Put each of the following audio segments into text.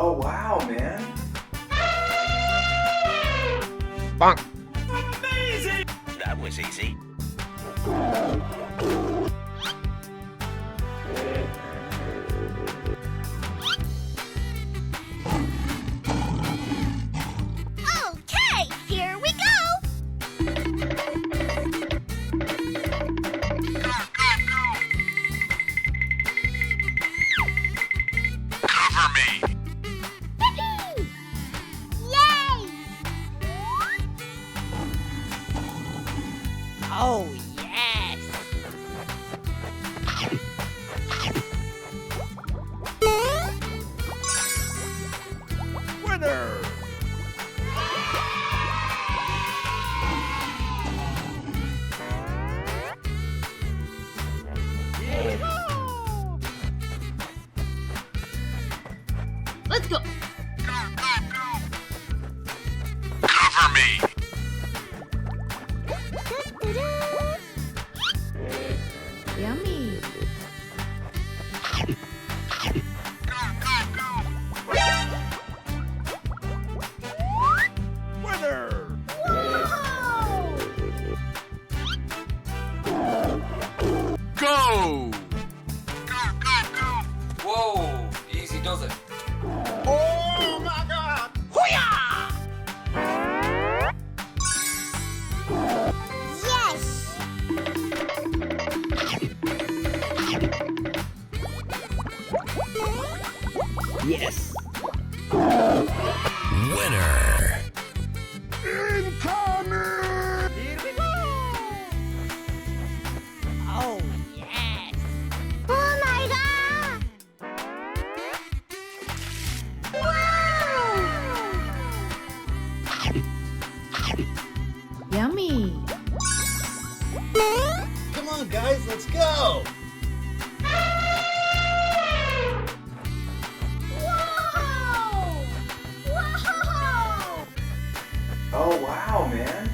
Oh, wow, man. Bonk. Amazing! That was easy. Okay, here we go! Cover me. Yippee! Yay! Oh, yes! Winner. Let's go! Cover me. Yummy! Winner. Go. Whoa, easy does it. Oh my God. Yes! Yes. Winner. Incoming. Here we go! Oh, yes! Oh my god! Wow! Yummy! Come on, guys, let's go! Whoa! Whoa! Oh, wow, man.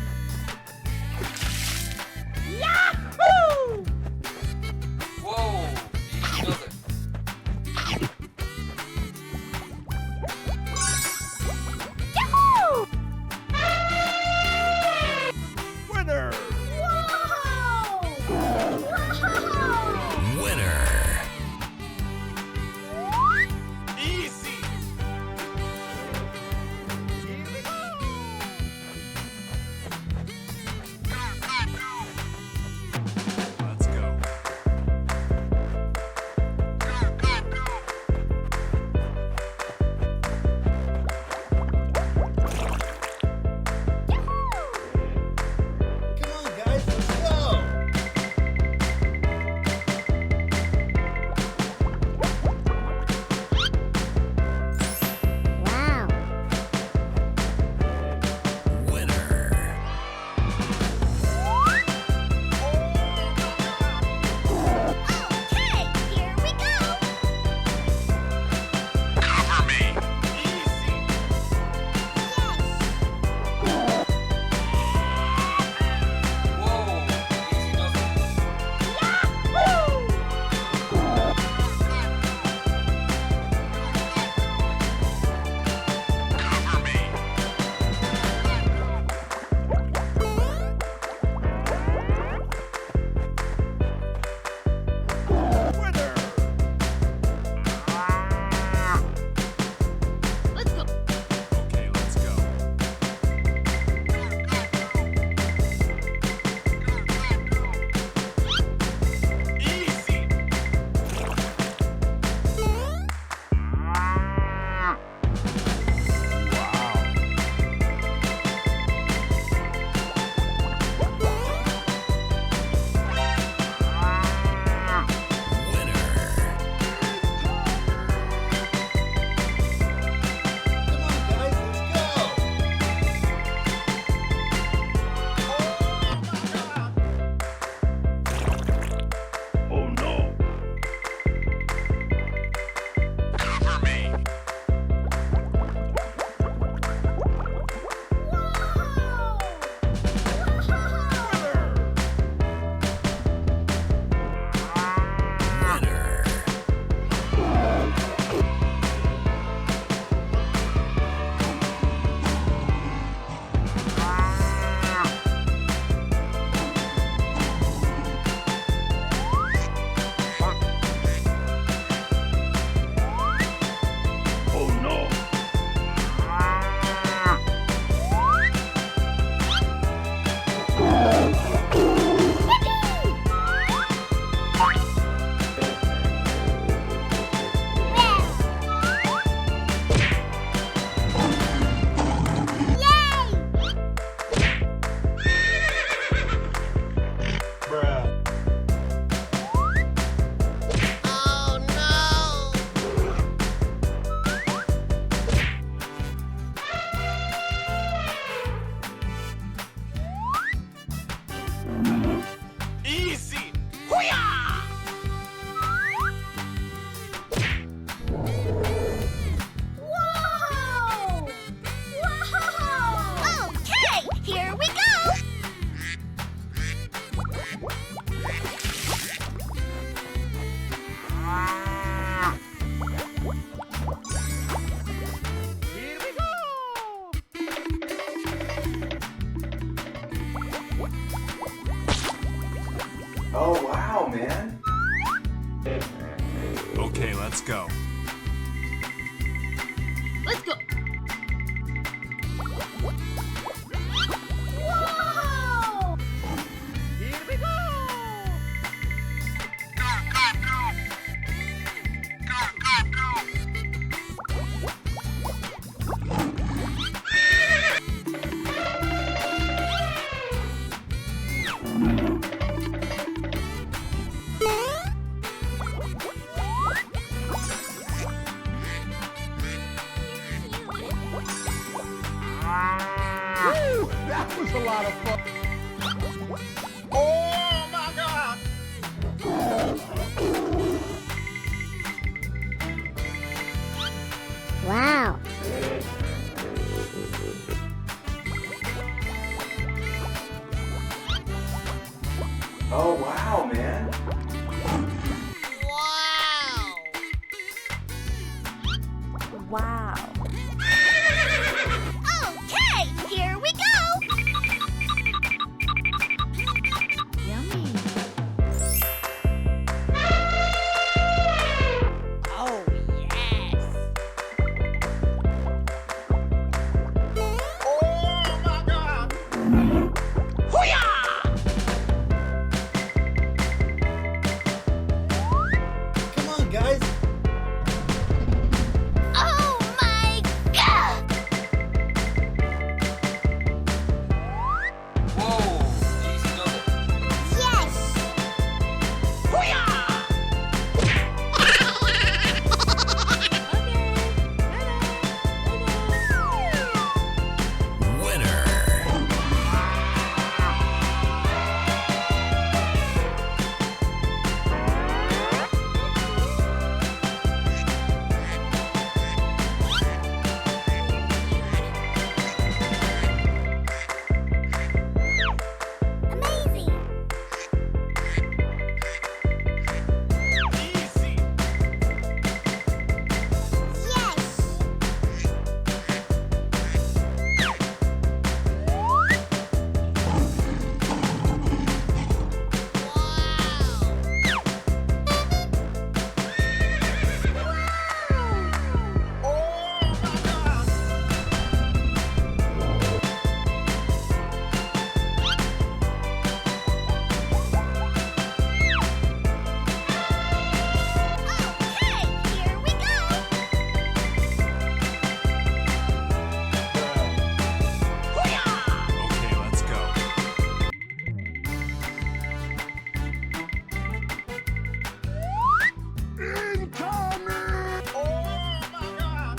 Yahoo! Whoa, easy does it. Yahoo! Winner. Whoa! Whoa! let's go. Let's go. Whoa! Here we go. That was a lot of fun. Oh my God! Wow. Oh, wow, man. Wow. Okay, here we go. Yummy. Oh, yes. Oh my God! Come on, guys. Oh my God. Whoa, easy does it. Yes. Winner. Amazing. Easy. Yes. Oh my God! Okay, here we go. Okay, let's go. Oh my God!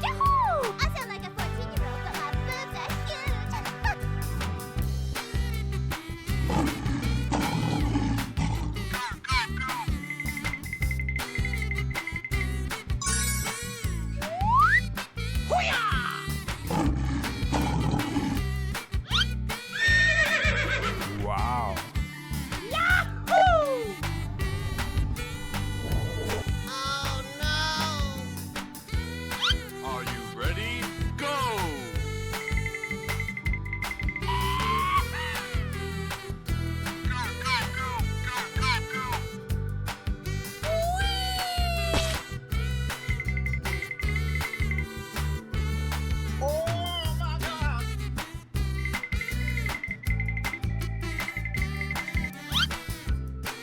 Yahoo! I sound like a 14-year-old, but my boobs are huge. Wow. Yahoo! Are you ready? Go! Oh my God!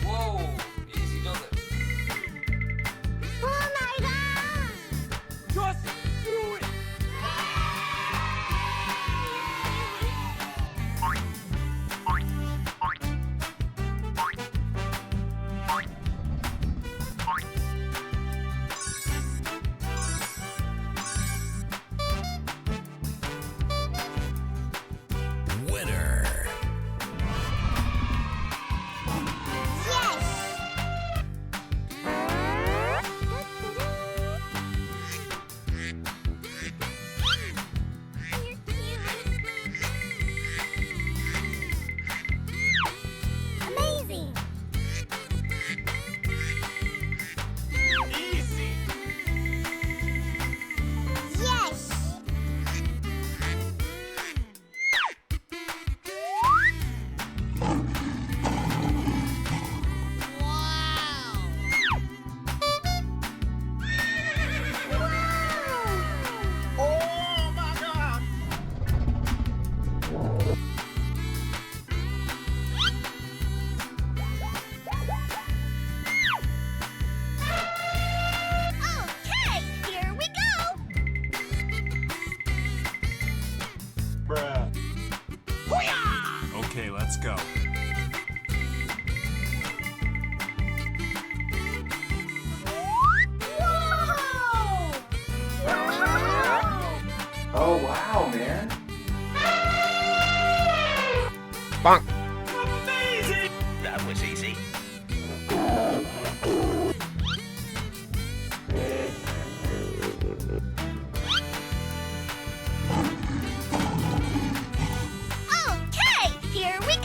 Whoa, easy does it. Oh my God! Just do it! Winner. Amazing! Easy! Yes! Okay, let's go. Oh, wow, man. That was easy. Okay, here we go.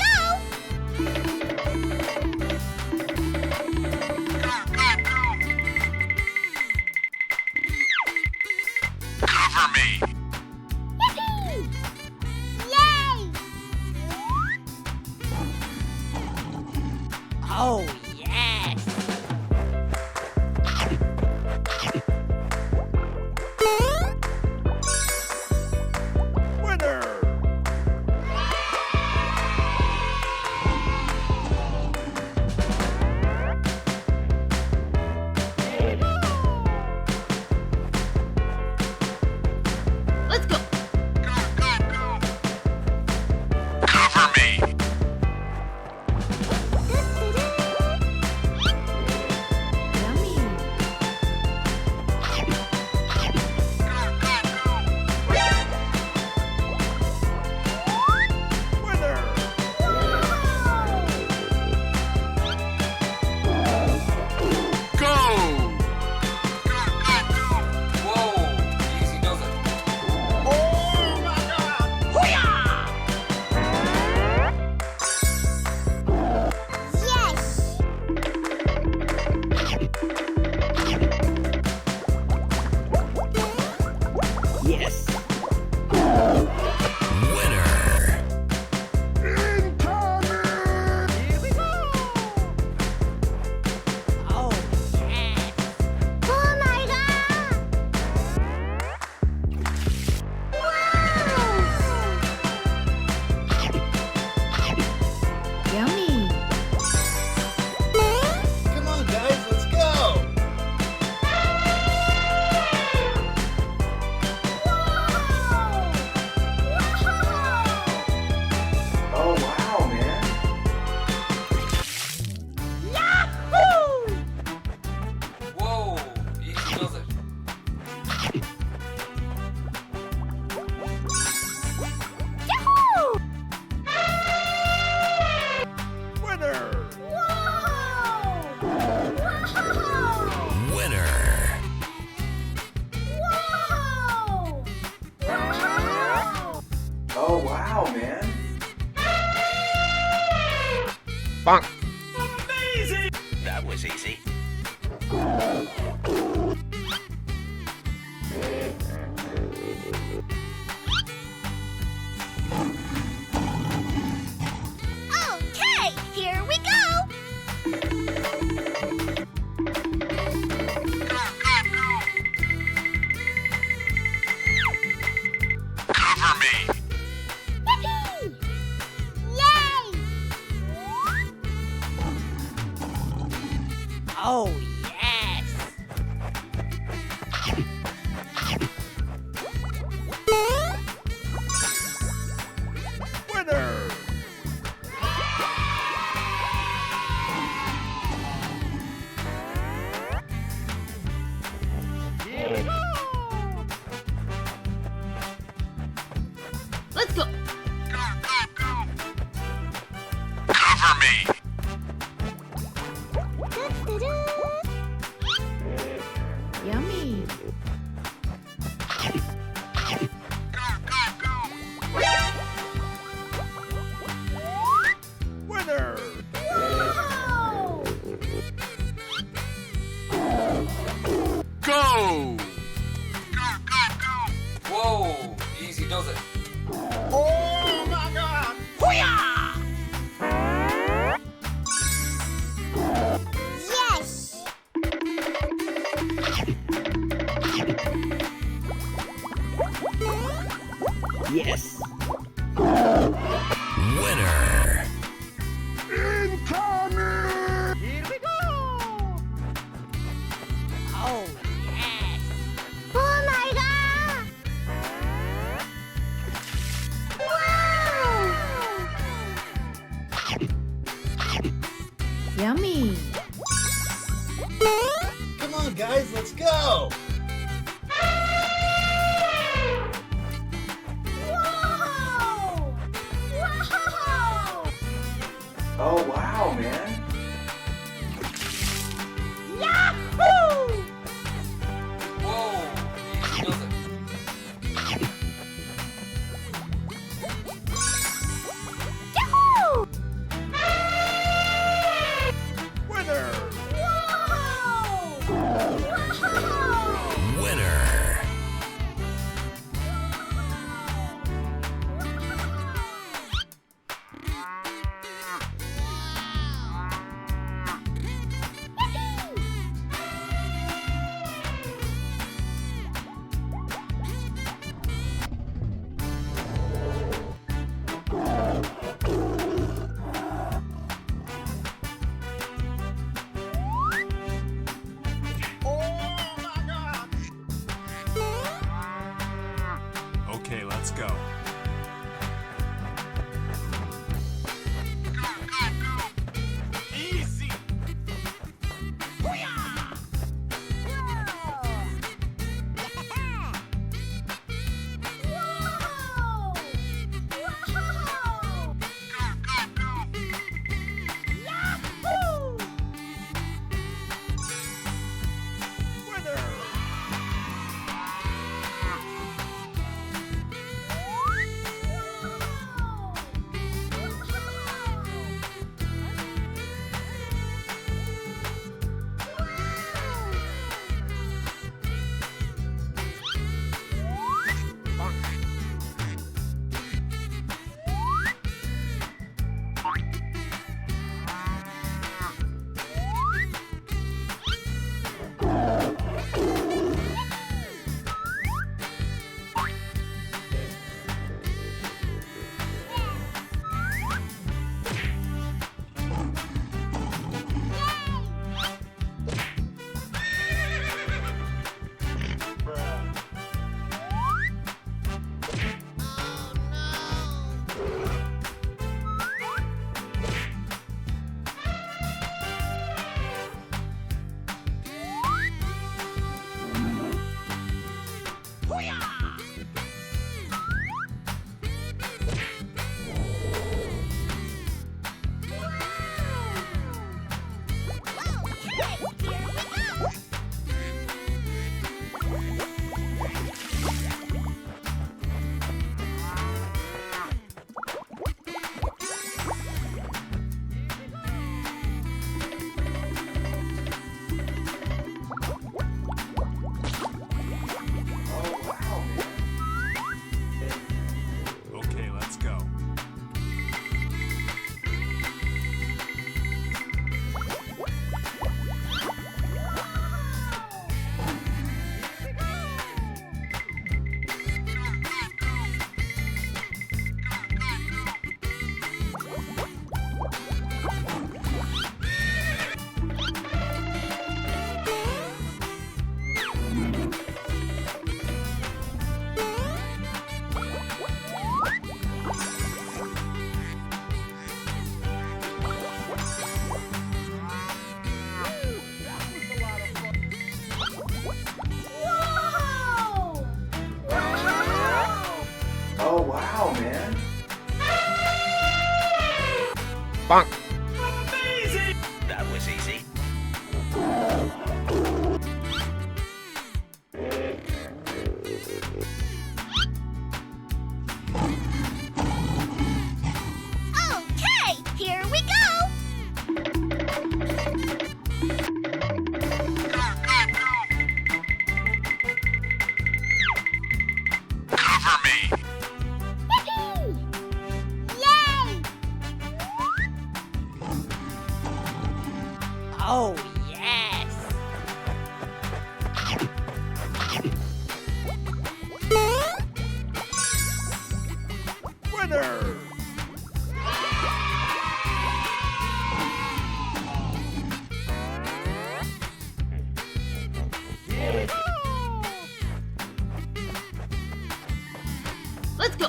Cover me. Yippee! Yay! Oh, yes. Winner! Let's go. Cover me. Winner! Go. Whoa, easy does it. Oh my God. Yes. Yes. Winner! Oh, yes. Oh my God. Wow. Yummy. Come on, guys, let's go! Oh, wow, man. Yahoo! Whoa, easy does it. Yahoo! Winner! Whoa! Winner! Whoa! Whoa! Oh, wow, man. That was easy. Okay, here we go. Cover me. Yippee! Yay! Oh, yes. Winner! Let's go. Cover me. Yummy. Winner! Whoa! Go. Whoa, easy does it. Oh my God. Yummy. Come on, guys, let's go. Whoa! Whoa! Oh, wow, man. Yahoo! Whoa, easy does it. Yahoo! Winner! Whoa! Whoa! Winner! Okay, let's go. Easy. Oh, wow, man. Okay, let's go. Whoa! Whoa! Oh, wow, man. That was easy. Okay, here we go! Cover me. Yay! Oh, yes. Winner! Let's go.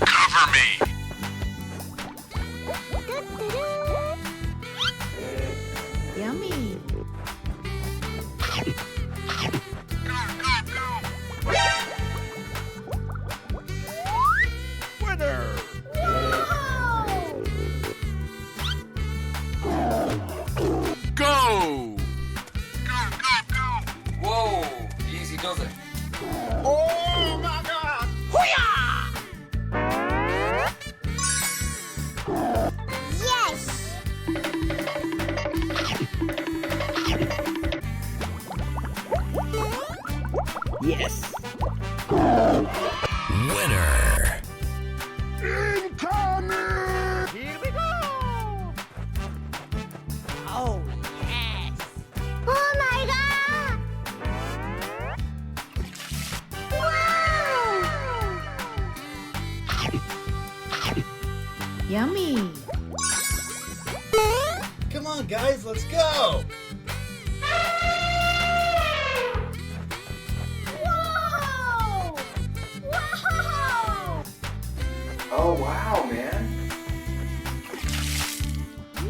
Cover me. Yummy! Come on, guys, let's go! Whoa! Whoa! Oh wow, man.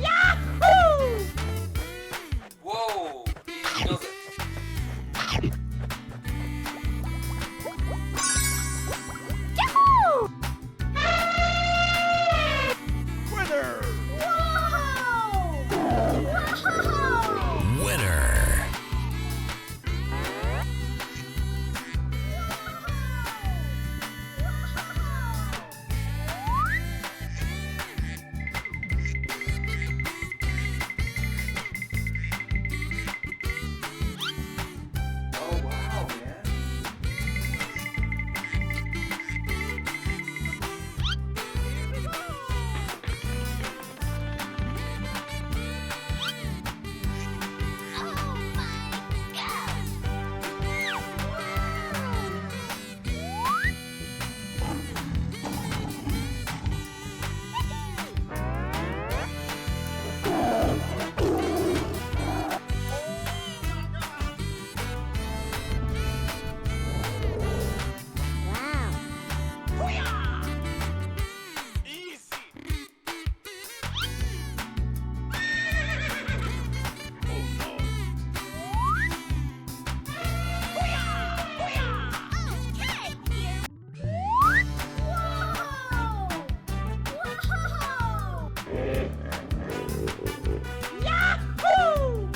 Yahoo! Whoa, easy does it. Yahoo! Winner! Whoa! Whoa! Winner. Oh wow, man. Oh my God! Wow! Okay, here. Whoa! Whoa! Yahoo!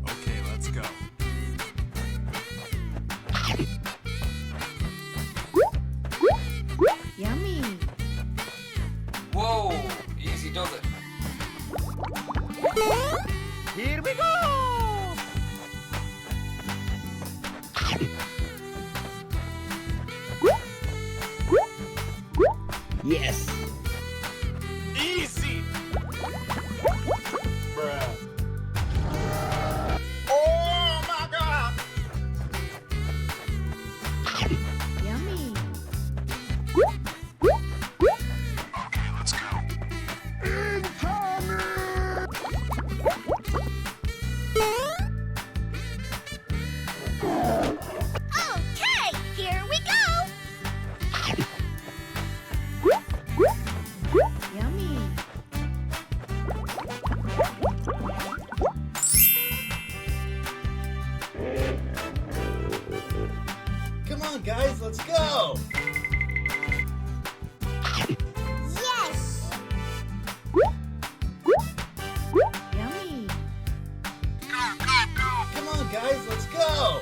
Okay, let's go. Yummy! Whoa, easy does it. Here we go! Yes! Easy! Bruh. Oh my God! Yummy! Okay, let's go. Okay, here we go. Yummy! Come on, guys, let's go! Yes. Yummy! Come on, guys, let's go!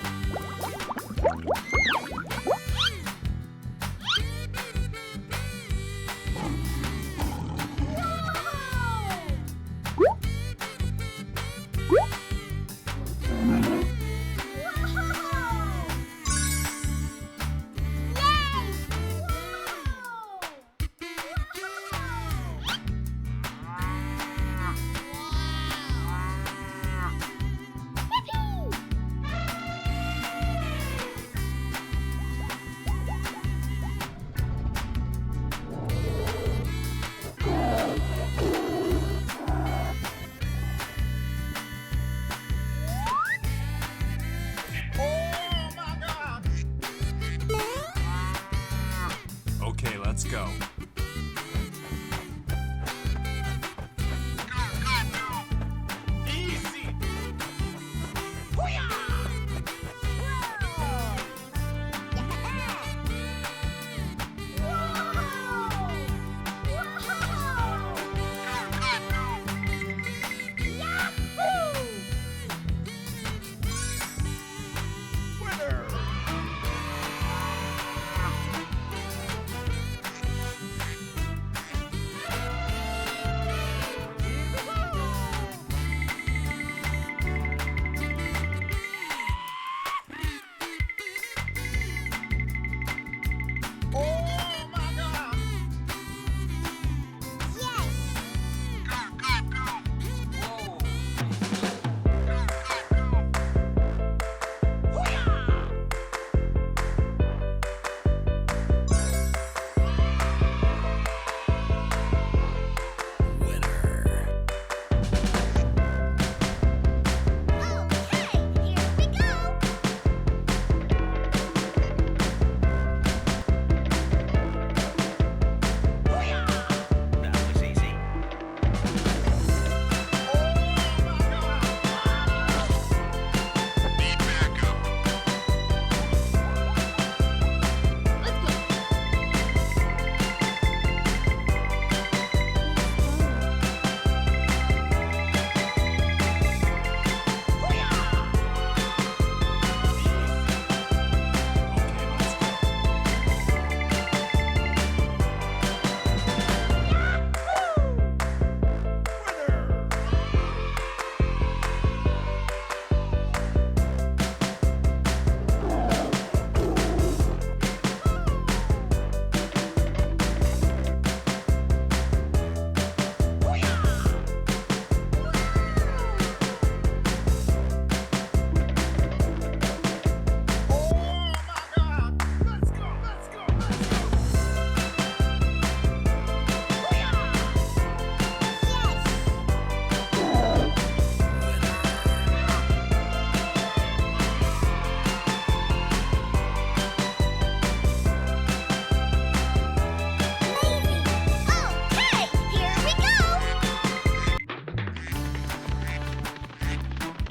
Okay, let's go. Easy!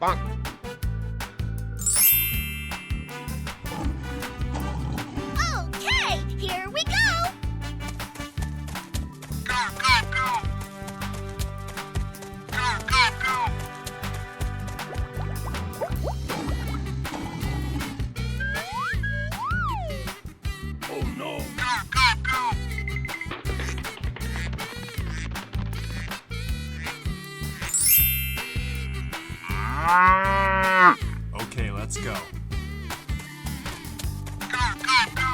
Okay, here we go. Go, go, go. Go, go, go. Oh no. Go, go, go. Okay, let's go. Go, go, go.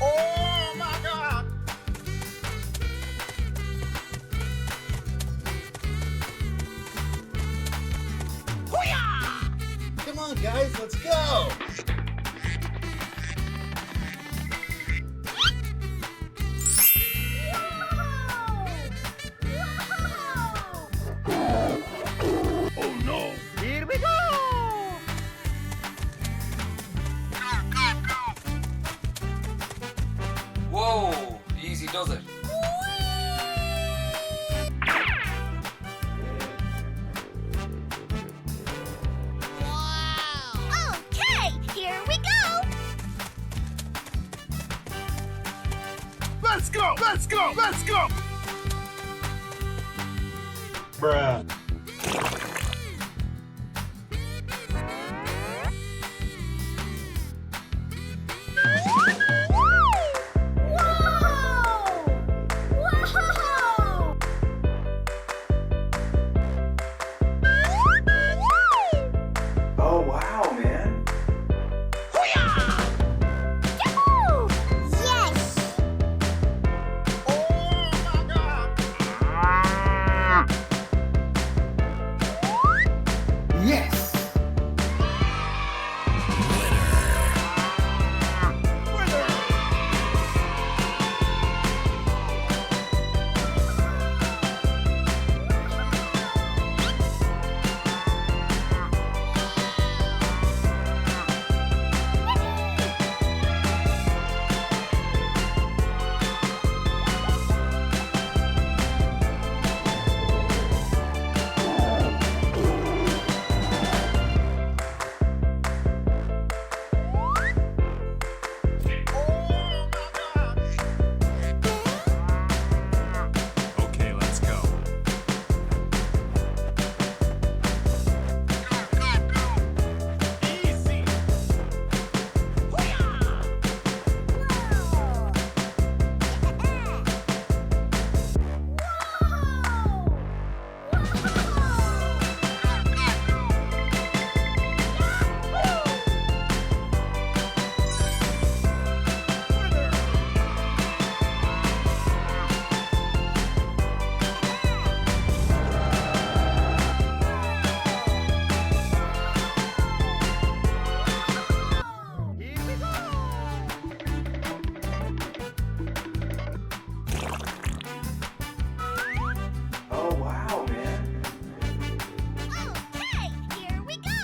Oh my God. Come on, guys, let's go. Oh no. Here we go. Go, go, go. Whoa, easy does it. Okay, here we go. Let's go. Let's go. Let's go. Bruh. Whoa! Oh wow, man. Yahoo! Yes! Oh my God. Yes. Oh my God. Okay, let's go. Go, go, go. Easy. Here we go. Oh wow, man. Okay, here we go.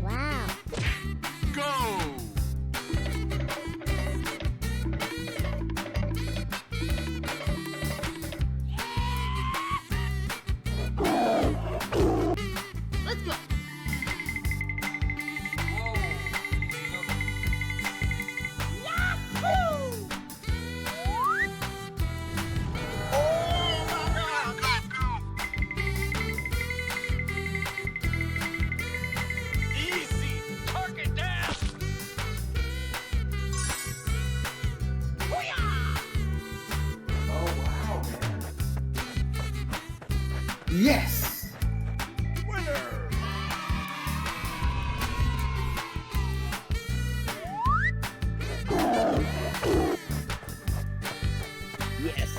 Wow. Go! Let's go. Whoa, easy does it. Oh my God. Easy. Tuck it down. Oh wow, man. Yes. Winner. Yes.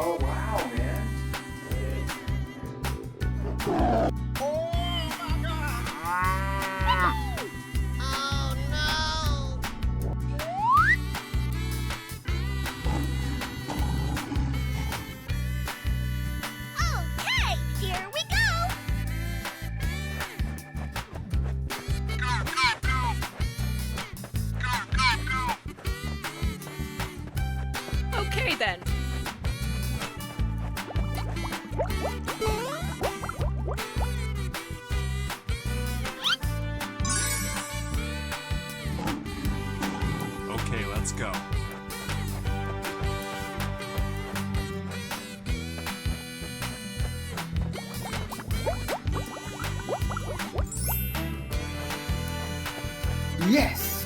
Oh wow, man. Oh no! Okay, here we go. Go, go, go! Go, go, go! Okay then. Okay, let's go. Yes!